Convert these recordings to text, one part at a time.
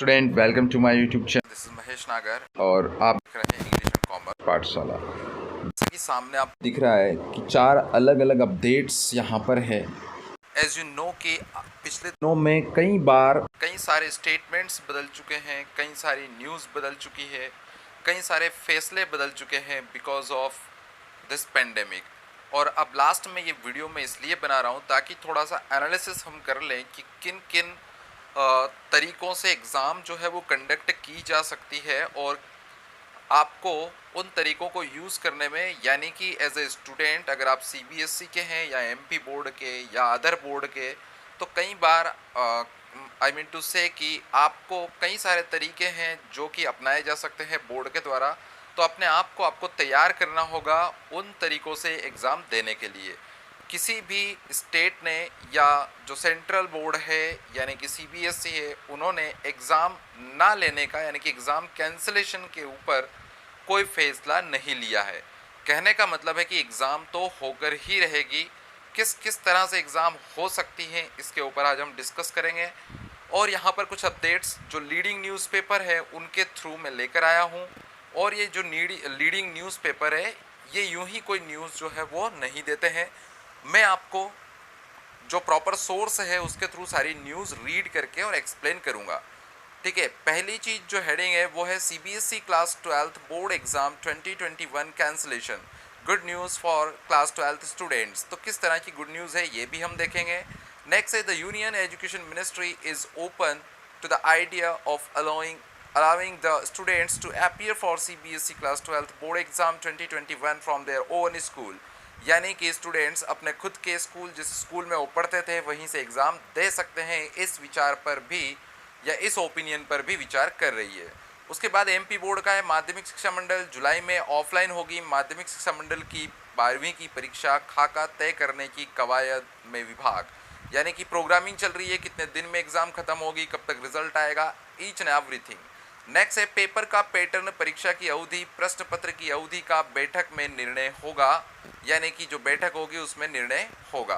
Student welcome to my YouTube channel. This is Mahesh Nagar और आप देख रहे हैं इंग्लिश एंड कॉमर्स पाठशाला। जैसे कि सामने आप दिख रहा है कि 4 अलग अलग अपडेट्स यहाँ पर है। एज यू नो कि पिछले दिनों में कई बार कई सारे स्टेटमेंट्स बदल चुके हैं, कई सारी न्यूज़ बदल चुकी है, कई सारे फैसले बदल चुके हैं बिकॉज ऑफ दिस पेंडेमिक। और अब लास्ट में ये वीडियो मैं इसलिए बना रहा हूँ ताकि थोड़ा सा एनालिसिस हम कर लें कि किन किन तरीक़ों से एग्ज़ाम जो है वो कंडक्ट की जा सकती है और आपको उन तरीक़ों को यूज़ करने में, यानी कि एज ए स्टूडेंट अगर आप सीबीएसई के हैं या एमपी बोर्ड के या अदर बोर्ड के, तो कई बार आई मीन टू से कि आपको कई सारे तरीके हैं जो कि अपनाए जा सकते हैं बोर्ड के द्वारा। तो अपने आप को आपको तैयार करना होगा उन तरीक़ों से एग्ज़ाम देने के लिए। किसी भी स्टेट ने या जो सेंट्रल बोर्ड है यानी कि सीबीएसई है, उन्होंने एग्ज़ाम ना लेने का यानी कि एग्ज़ाम कैंसिलेशन के ऊपर कोई फैसला नहीं लिया है। कहने का मतलब है कि एग्ज़ाम तो होकर ही रहेगी। किस किस तरह से एग्ज़ाम हो सकती हैं इसके यूपर आज हम डिस्कस करेंगे। और यहाँ पर कुछ अपडेट्स जो लीडिंग न्यूज़पेपर है उनके थ्रू मैं लेकर आया हूँ। और ये जो लीडिंग न्यूज़पेपर है ये यूं ही कोई न्यूज़ जो है वो नहीं देते हैं। मैं आपको जो प्रॉपर सोर्स है उसके थ्रू सारी न्यूज़ रीड करके और एक्सप्लेन करूँगा। ठीक है, पहली चीज़ जो हेडिंग है वो है CBSE class 12th board exam 2021 cancellation, good news for class 12th students. तो किस तरह की गुड न्यूज़ है ये भी हम देखेंगे। नेक्स्ट है the union education ministry is open to the idea of allowing the students to appear for CBSE class 12th board exam 2021 from their own school। यानी कि स्टूडेंट्स अपने खुद के स्कूल, जिस स्कूल में वो पढ़ते थे वहीं से एग्ज़ाम दे सकते हैं। इस विचार पर भी या इस ओपिनियन पर भी विचार कर रही है। उसके बाद एमपी बोर्ड का है माध्यमिक शिक्षा मंडल जुलाई में ऑफलाइन होगी। माध्यमिक शिक्षा मंडल की 12वीं की परीक्षा खाका तय करने की कवायद में विभाग, यानी कि प्रोग्रामिंग चल रही है, कितने दिन में एग्ज़ाम खत्म होगी, कब तक रिजल्ट आएगा, ईच एंड एवरीथिंग। नेक्स्ट है पेपर का पैटर्न, परीक्षा की अवधि, प्रश्न पत्र की अवधि का बैठक में निर्णय होगा, यानी कि जो बैठक होगी उसमें निर्णय होगा।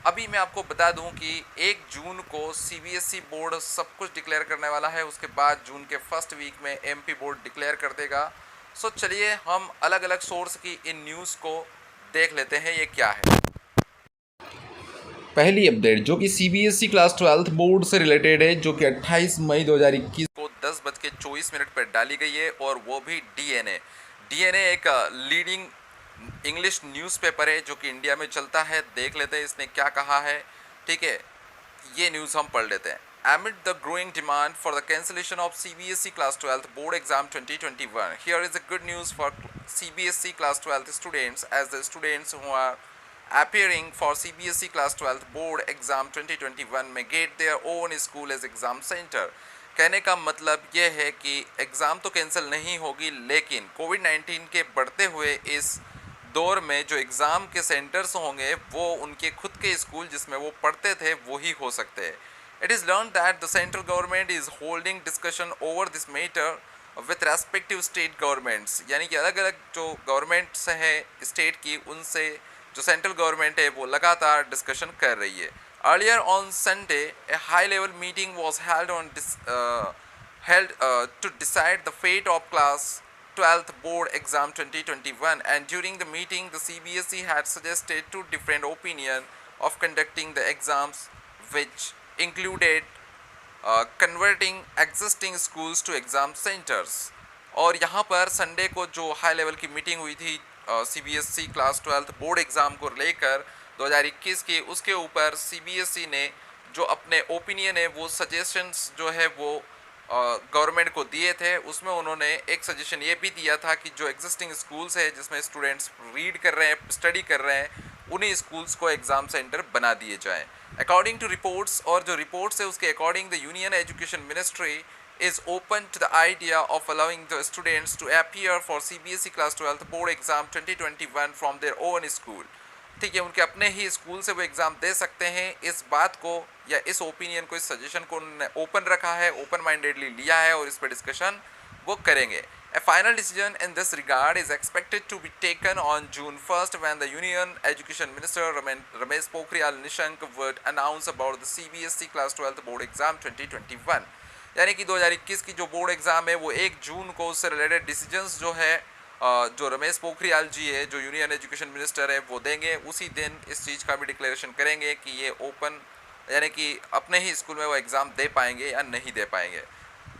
अभी मैं आपको बता दूं कि 1 जून को सीबीएसई बोर्ड सब कुछ डिक्लेयर करने वाला है। उसके बाद जून के फर्स्ट वीक में एमपी बोर्ड डिक्लेयर कर देगा। सो चलिए हम अलग अलग सोर्स की इन न्यूज़ को देख लेते हैं ये क्या है। पहली अपडेट जो कि सीबीएसई क्लास 12th बोर्ड से रिलेटेड है, जो कि 28 मई 2021 को 10:24 पर डाली गई है और वो भी डीएनए। डीएनए एक लीडिंग इंग्लिश न्यूज़पेपर है जो कि इंडिया में चलता है। देख लेते हैं इसने क्या कहा है। ठीक है, ये न्यूज़ हम पढ़ लेते हैं। Amid the growing demand for the cancellation of CBSE Class 12th Board Exam 2021, here is a good news for CBSE Class 12th students, as the students who are appearing for CBSE Class 12th Board Exam 2021 may get their own school as exam center। कहने का मतलब ये है कि exam तो cancel नहीं होगी, लेकिन कोविड-19 के बढ़ते हुए इस दौर में जो एग्ज़ाम के सेंटर्स होंगे वो उनके खुद के स्कूल जिसमें वो पढ़ते थे वो ही हो सकते हैं। It is learn that the central government is holding discussion over this matter with respective state governments, यानी कि अलग अलग जो गवर्नमेंट्स हैं स्टेट की, उनसे जो सेंट्रल गवर्नमेंट है वो लगातार डिस्कशन कर रही है। Earlier on Sunday A high level meeting was held to decide the fate of class 12th board exam 2021, and during the meeting the CBSE had suggested two different opinions of conducting the exams, which included converting existing schools to exam centers। और यहाँ पर Sunday को जो high level की meeting हुई थी CBSE class 12th board exam को लेकर 2021 की, उसके ऊपर सीबीएसई ने जो अपने ओपिनियन है वो सजेशंस जो है वो गवर्नमेंट को दिए थे। उसमें उन्होंने एक सजेशन ये भी दिया था कि जो एग्जिस्टिंग स्कूल्स है जिसमें स्टूडेंट्स रीड कर रहे हैं, स्टडी कर रहे हैं, उन्हीं स्कूल्स को एग्ज़ाम सेंटर बना दिए जाएं। अकॉर्डिंग टू रिपोर्ट्स, और जो रिपोर्ट्स है उसके according the union education ministry is open to the idea of allowing the students to appear for CBSE class 12th board exam 2021 from their own school। ठीक है, उनके अपने ही स्कूल से वो एग्ज़ाम दे सकते हैं। इस बात को या इस ओपिनियन को, इस सजेशन को उन्होंने ओपन रखा है, ओपन माइंडेडली लिया है और इस पर डिस्कशन वो करेंगे। A final decision in this regard is expected to be taken on June 1st when the Union Education Minister Ramesh Pokhriyal Nishank would announce about the CBSE class 12th board exam 2021। यानी कि 2021 की जो board exam है वो 1 जून को उससे related decisions जो है जो रमेश पोखरियाल जी है, जो यूनियन एजुकेशन मिनिस्टर है, वो देंगे। उसी दिन इस चीज़ का भी डिक्लेरेशन करेंगे कि ये ओपन यानी कि अपने ही स्कूल में वो एग्ज़ाम दे पाएंगे या नहीं दे पाएंगे।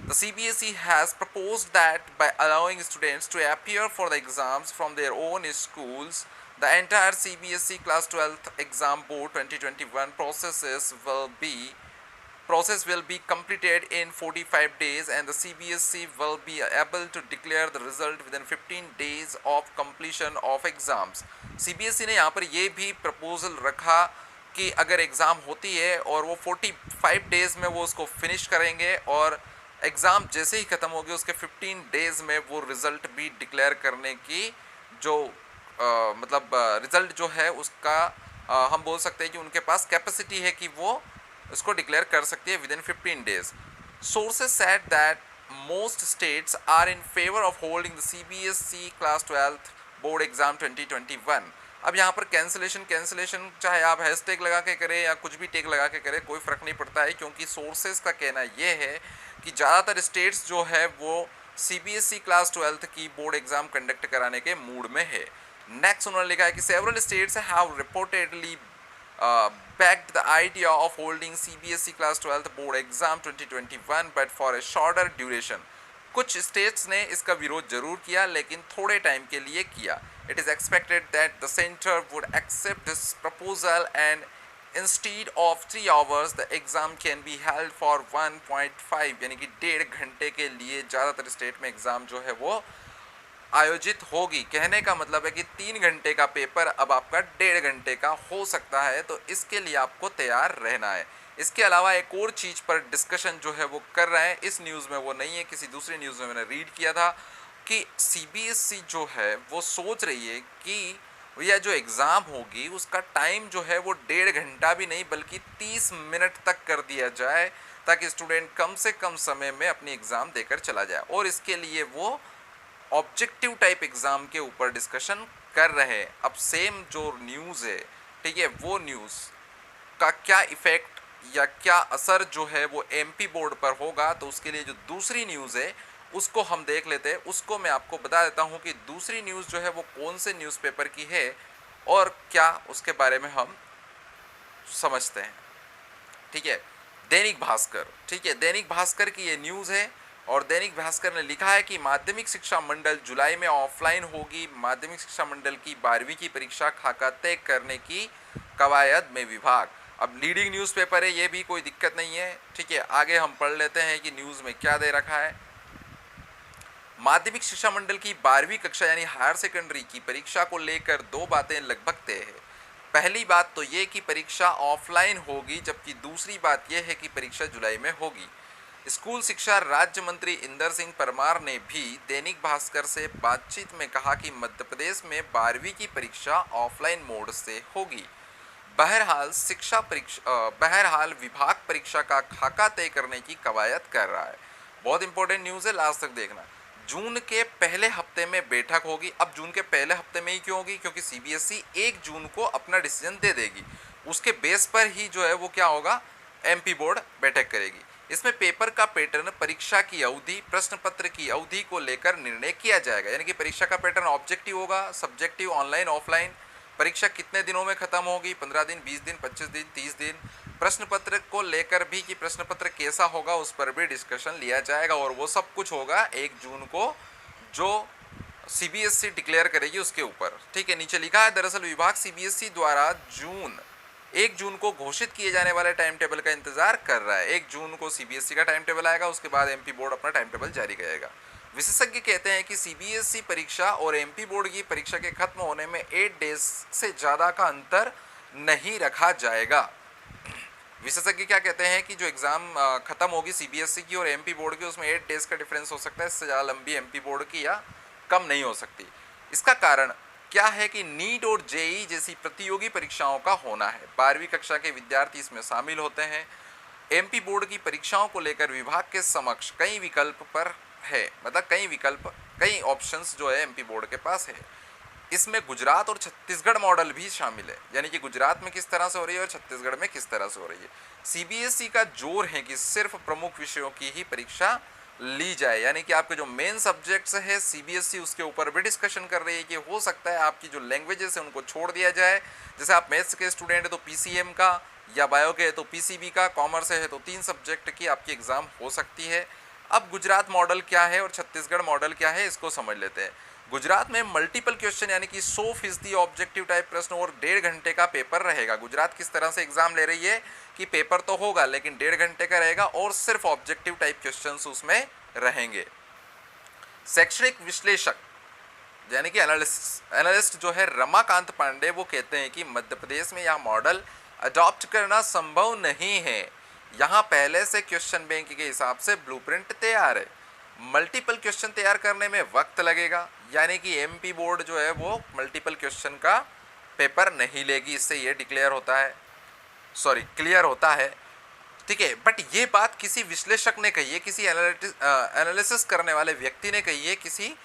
The CBSE has proposed that by allowing students to appear for the exams from their own schools, the entire CBSE Class 12th Exam Board 2021 process will be completed in 45 days and the CBSE will be able to declare the result within 15 days of completion of exams. CBSE ने यहाँ पर ये भी proposal रखा कि अगर exam होती है और वो 45 डेज़ में वो उसको फिनिश करेंगे और एग्ज़ाम जैसे ही ख़त्म होगी उसके 15 डेज़ में वो रिज़ल्ट भी डिक्लेयर करने की जो मतलब रिज़ल्ट जो है उसका हम बोल सकते हैं कि उनके पास कैपेसिटी है कि वो इसको डिक्लेयर कर सकती है within 15 days. Sources said that most states are in favour of holding the CBSE class 12th board exam 2021। अब यहाँ पर कैंसिलेशन चाहे आप हैशटैग लगा के करें या कुछ भी टैग लगा के करें कोई फ़र्क नहीं पड़ता है, क्योंकि सोर्सेज का कहना ये है कि ज़्यादातर स्टेट्स जो है वो CBSE क्लास 12th की बोर्ड एग्ज़ाम कंडक्ट कराने के मूड में है। नेक्स्ट उन्होंने लिखा है कि several states have reportedly backed the idea of holding CBSE Class 12th Board Exam 2021 but for a shorter duration. कुछ स्टेट्स ने इसका विरोध जरूर किया लेकिन थोड़े टाइम के लिए किया। It is expected that the center would accept this proposal and instead of 3 hours the exam can be held for 1.5 यानी कि 1.5 घंटे के लिए ज़्यादातर स्टेट में एग्ज़ाम जो है वो आयोजित होगी। कहने का मतलब है कि 3 घंटे का पेपर अब आपका 1.5 घंटे का हो सकता है, तो इसके लिए आपको तैयार रहना है। इसके अलावा एक और चीज़ पर डिस्कशन जो है वो कर रहे हैं, इस न्यूज़ में वो नहीं है, किसी दूसरी न्यूज़ में मैंने रीड किया था कि CBSE जो है वो सोच रही है कि यह जो एग्ज़ाम होगी उसका टाइम जो है वो 1.5 घंटा भी नहीं बल्कि 30 मिनट तक कर दिया जाए, ताकि स्टूडेंट कम से कम समय में अपनी एग्ज़ाम देकर चला जाए। और इसके लिए वो ऑब्जेक्टिव टाइप एग्ज़ाम के ऊपर डिस्कशन कर रहे हैं। अब सेम जो न्यूज़ है, ठीक है, वो न्यूज़ का क्या इफ़ेक्ट या क्या असर जो है वो MP बोर्ड पर होगा, तो उसके लिए जो दूसरी न्यूज़ है उसको हम देख लेते हैं। उसको मैं आपको बता देता हूँ कि दूसरी न्यूज़ जो है वो कौन से न्यूज़पेपर की है और क्या उसके बारे में हम समझते हैं। ठीक है, दैनिक भास्कर, ठीक है, दैनिक भास्कर की ये न्यूज़ है और दैनिक भास्कर ने लिखा है कि माध्यमिक शिक्षा मंडल जुलाई में ऑफलाइन होगी। माध्यमिक शिक्षा मंडल की 12वीं की परीक्षा खाका तय करने की कवायद में विभाग। अब लीडिंग न्यूज़पेपर है, ये भी कोई दिक्कत नहीं है। ठीक है, आगे हम पढ़ लेते हैं कि न्यूज़ में क्या दे रखा है। माध्यमिक शिक्षा मंडल की 12वीं कक्षा यानी हायर सेकेंडरी की परीक्षा को लेकर 2 बातें लगभग तय है। पहली बात तो ये कि परीक्षा ऑफलाइन होगी, जबकि दूसरी बात यह है कि परीक्षा जुलाई में होगी। स्कूल शिक्षा राज्य मंत्री इंदर सिंह परमार ने भी दैनिक भास्कर से बातचीत में कहा कि मध्य प्रदेश में 12वीं की परीक्षा ऑफलाइन मोड से होगी। बहरहाल विभाग परीक्षा का खाका तय करने की कवायद कर रहा है। बहुत इंपॉर्टेंट न्यूज़ है, लास्ट तक देखना। जून के पहले हफ्ते में बैठक होगी। अब जून के पहले हफ्ते में ही क्यों होगी? क्योंकि CBSE 1 जून को अपना डिसीजन दे देगी, उसके बेस पर ही जो है वो क्या होगा, MP बोर्ड बैठक करेगी। इसमें पेपर का पैटर्न, परीक्षा की अवधि, प्रश्न पत्र की अवधि को लेकर निर्णय किया जाएगा। यानी कि परीक्षा का पैटर्न ऑब्जेक्टिव होगा, सब्जेक्टिव, ऑनलाइन, ऑफलाइन, परीक्षा कितने दिनों में खत्म होगी, 15 दिन, 20 दिन, 25 दिन, 30 दिन। प्रश्न पत्र को लेकर भी कि प्रश्न पत्र कैसा होगा उस पर भी डिस्कशन लिया जाएगा और वो सब कुछ होगा 1 जून को, जो CBSE डिक्लेयर करेगी उसके ऊपर। ठीक है, नीचे लिखा है दरअसल विभाग CBSE द्वारा 1 जून को घोषित किए जाने वाले टाइम टेबल का इंतजार कर रहा है। 1 जून को CBSE का टाइम टेबल आएगा, उसके बाद MP बोर्ड अपना टाइम टेबल जारी करेगा। विशेषज्ञ कहते हैं कि CBSE परीक्षा और MP बोर्ड की परीक्षा के खत्म होने में 8 डेज से ज़्यादा का अंतर नहीं रखा जाएगा। विशेषज्ञ क्या कहते हैं कि जो एग्ज़ाम खत्म होगी CBSE की और MP बोर्ड की, उसमें 8 डेज का डिफरेंस हो सकता है, इससे ज़्यादा लंबी MP बोर्ड की या कम नहीं हो सकती। इसका कारण क्या है कि नीट और JEE जैसी प्रतियोगी परीक्षाओं का होना है। 12वीं कक्षा के विद्यार्थी इसमें शामिल होते हैं। MP बोर्ड की परीक्षाओं को लेकर विभाग के समक्ष कई विकल्प पर है, मतलब कई ऑप्शंस जो है MP बोर्ड के पास है। इसमें गुजरात और छत्तीसगढ़ मॉडल भी शामिल है, यानी कि गुजरात में किस तरह से हो रही है और छत्तीसगढ़ में किस तरह से हो रही है। सीबीएसई का जोर है कि सिर्फ प्रमुख विषयों की ही परीक्षा ली जाए, यानी कि आपके जो मेन सब्जेक्ट्स है सीबीएसई उसके ऊपर भी डिस्कशन कर रही है कि हो सकता है आपकी जो लैंग्वेजेस है उनको छोड़ दिया जाए। जैसे आप मैथ्स के स्टूडेंट है तो पीसीएम का, या बायो के है तो पीसीबी का, कॉमर्स है तो 3 सब्जेक्ट की आपकी एग्ज़ाम हो सकती है। अब गुजरात मॉडल क्या है और छत्तीसगढ़ मॉडल क्या है इसको समझ लेते हैं। गुजरात में मल्टीपल क्वेश्चन यानी कि 100% ऑब्जेक्टिव टाइप प्रश्न और 1.5 घंटे का पेपर रहेगा। गुजरात किस तरह से एग्जाम ले रही है कि पेपर तो होगा लेकिन 1.5 घंटे का रहेगा और सिर्फ ऑब्जेक्टिव टाइप क्वेश्चंस उसमें रहेंगे। शैक्षणिक विश्लेषक यानी कि एनालिस्ट जो है रमाकांत पांडे, वो कहते हैं कि मध्य प्रदेश में यह मॉडल अडॉप्ट करना संभव नहीं है। यहाँ पहले से क्वेश्चन बैंक के हिसाब से ब्लूप्रिंट तैयार है। मल्टीपल क्वेश्चन तैयार करने में वक्त लगेगा, यानी कि एमपी बोर्ड जो है वो मल्टीपल क्वेश्चन का पेपर नहीं लेगी, इससे ये क्लियर होता है। ठीक है, बट ये बात किसी विश्लेषक ने कही है, किसी एनालिसिस करने वाले व्यक्ति ने कही है, किसी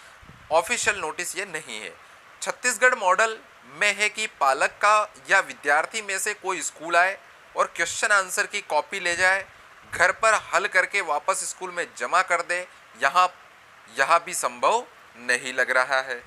ऑफिशियल नोटिस ये नहीं है। छत्तीसगढ़ मॉडल में है कि पालक का या विद्यार्थी में से कोई स्कूल आए और क्वेश्चन आंसर की कॉपी ले जाए, घर पर हल करके वापस स्कूल में जमा कर दे। यहाँ भी संभव नहीं लग रहा है,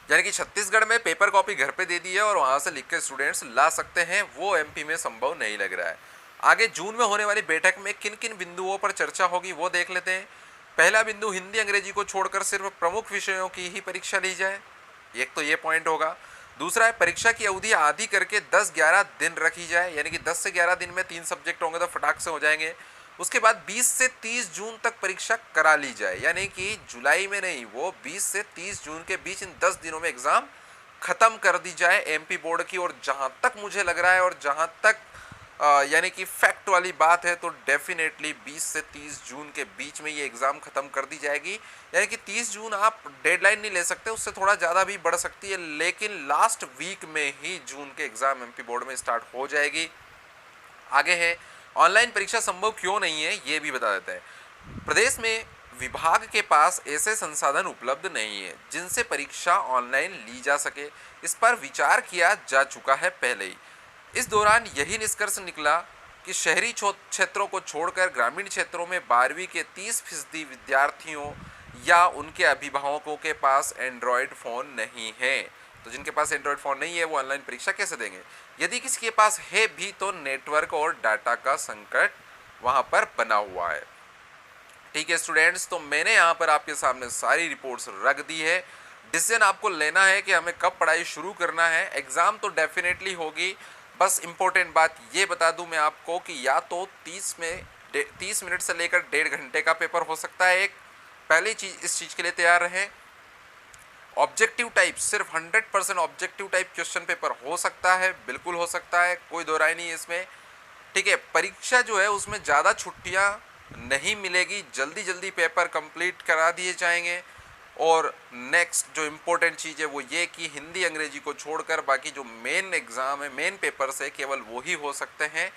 यानी कि छत्तीसगढ़ में पेपर कॉपी घर पे दे दी है और वहाँ से लिख के स्टूडेंट्स ला सकते हैं, वो एमपी में संभव नहीं लग रहा है। आगे जून में होने वाली बैठक में किन किन बिंदुओं पर चर्चा होगी वो देख लेते हैं। पहला बिंदु, हिंदी अंग्रेजी को छोड़कर सिर्फ प्रमुख विषयों की ही परीक्षा ली जाए, एक तो ये पॉइंट होगा। दूसरा है परीक्षा की अवधि आधी करके 10-11 दिन रखी जाए, यानी कि 10 से 11 दिन में 3 सब्जेक्ट होंगे तो फटाक से हो जाएंगे। उसके बाद 20 से 30 जून तक परीक्षा करा ली जाए, यानी कि जुलाई में नहीं, वो 20 से 30 जून के बीच इन 10 दिनों में एग्ज़ाम ख़त्म कर दी जाए एमपी बोर्ड की। और जहाँ तक मुझे लग रहा है और जहाँ तक यानी कि फैक्ट वाली बात है तो डेफिनेटली 20 से 30 जून के बीच में ये एग्ज़ाम ख़त्म कर दी जाएगी। यानी कि 30 जून आप डेडलाइन नहीं ले सकते, उससे थोड़ा ज़्यादा भी बढ़ सकती है, लेकिन लास्ट वीक में ही जून के एग्ज़ाम एमपी बोर्ड में स्टार्ट हो जाएगी। आगे है ऑनलाइन परीक्षा संभव क्यों नहीं है, ये भी बता देते हैं। प्रदेश में विभाग के पास ऐसे संसाधन उपलब्ध नहीं है जिनसे परीक्षा ऑनलाइन ली जा सके। इस पर विचार किया जा चुका है पहले ही। इस दौरान यही निष्कर्ष निकला कि शहरी क्षेत्रों को छोड़कर ग्रामीण क्षेत्रों में 12वीं के 30% विद्यार्थियों या उनके अभिभावकों के पास एंड्रॉयड फ़ोन नहीं है। तो जिनके पास एंड्रॉयड फ़ोन नहीं है वो ऑनलाइन परीक्षा कैसे देंगे? यदि किसी के पास है भी तो नेटवर्क और डाटा का संकट वहाँ पर बना हुआ है। ठीक है स्टूडेंट्स, तो मैंने यहाँ पर आपके सामने सारी रिपोर्ट्स रख दी है। डिसीजन आपको लेना है कि हमें कब पढ़ाई शुरू करना है। एग्ज़ाम तो डेफिनेटली होगी, बस इम्पोर्टेंट बात ये बता दूं मैं आपको कि या तो 30 मिनट से लेकर 1.5 घंटे का पेपर हो सकता है। एक पहली चीज़, इस चीज़ के लिए तैयार रहें। ऑब्जेक्टिव टाइप, सिर्फ 100% ऑब्जेक्टिव टाइप क्वेश्चन पेपर हो सकता है, बिल्कुल हो सकता है, कोई दो राय नहीं है इसमें। ठीक है, परीक्षा जो है उसमें ज़्यादा छुट्टियाँ नहीं मिलेगी, जल्दी जल्दी पेपर कंप्लीट करा दिए जाएंगे। और नेक्स्ट जो इम्पोर्टेंट चीज़ है वो ये कि हिंदी अंग्रेजी को छोड़कर बाकी जो मेन एग्ज़ाम है, मेन पेपर्स है, केवल वो ही हो सकते हैं।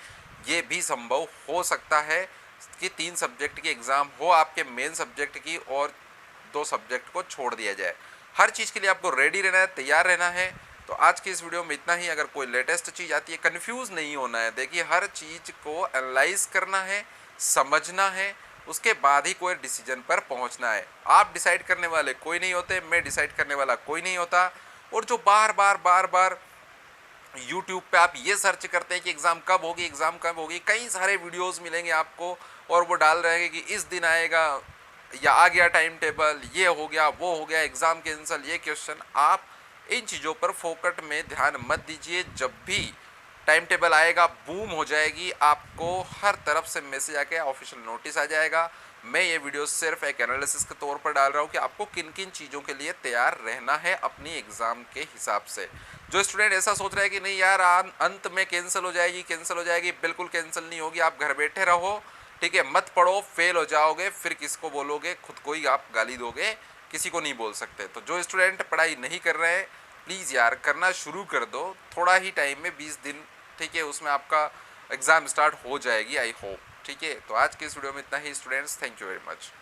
ये भी संभव हो सकता है कि 3 सब्जेक्ट की एग्ज़ाम हो आपके मेन सब्जेक्ट की और 2 सब्जेक्ट को छोड़ दिया जाए। हर चीज़ के लिए आपको रेडी रहना है, तैयार रहना है। तो आज की इस वीडियो में इतना ही। अगर कोई लेटेस्ट चीज़ आती है, कन्फ्यूज़ नहीं होना है। देखिए, हर चीज़ को एनालाइज करना है, समझना है, उसके बाद ही कोई डिसीजन पर पहुंचना है। आप डिसाइड करने वाले कोई नहीं होते, मैं डिसाइड करने वाला कोई नहीं होता। और जो बार बार यूट्यूब पे आप ये सर्च करते हैं कि एग्ज़ाम कब होगी, कई सारे वीडियोस मिलेंगे आपको और वो डाल रहे हैं कि इस दिन आएगा या आ गया टाइम टेबल, ये हो गया, वो हो गया, एग्ज़ाम कैंसिल, ये क्वेश्चन। आप इन चीज़ों पर फोकट में ध्यान मत दीजिए। जब भी टाइम टेबल आएगा, बूम हो जाएगी, आपको हर तरफ से मैसेज आके ऑफिशियल नोटिस आ जाएगा। मैं ये वीडियो सिर्फ एक एनालिसिस के तौर पर डाल रहा हूँ कि आपको किन किन चीज़ों के लिए तैयार रहना है अपनी एग्ज़ाम के हिसाब से। जो स्टूडेंट ऐसा सोच रहा है कि नहीं यार अंत में कैंसिल हो जाएगी, बिल्कुल कैंसिल नहीं होगी। आप घर बैठे रहो, ठीक है, मत पढ़ो, फेल हो जाओगे, फिर किसको बोलोगे? खुद को ही आप गाली दोगे, किसी को नहीं बोल सकते। तो जो स्टूडेंट पढ़ाई नहीं कर रहे हैं, प्लीज़ यार करना शुरू कर दो। थोड़ा ही टाइम में 20 दिन, ठीक है, उसमें आपका एग्ज़ाम स्टार्ट हो जाएगी, आई होप। ठीक है, तो आज के इस वीडियो में इतना ही students. Thank you very much.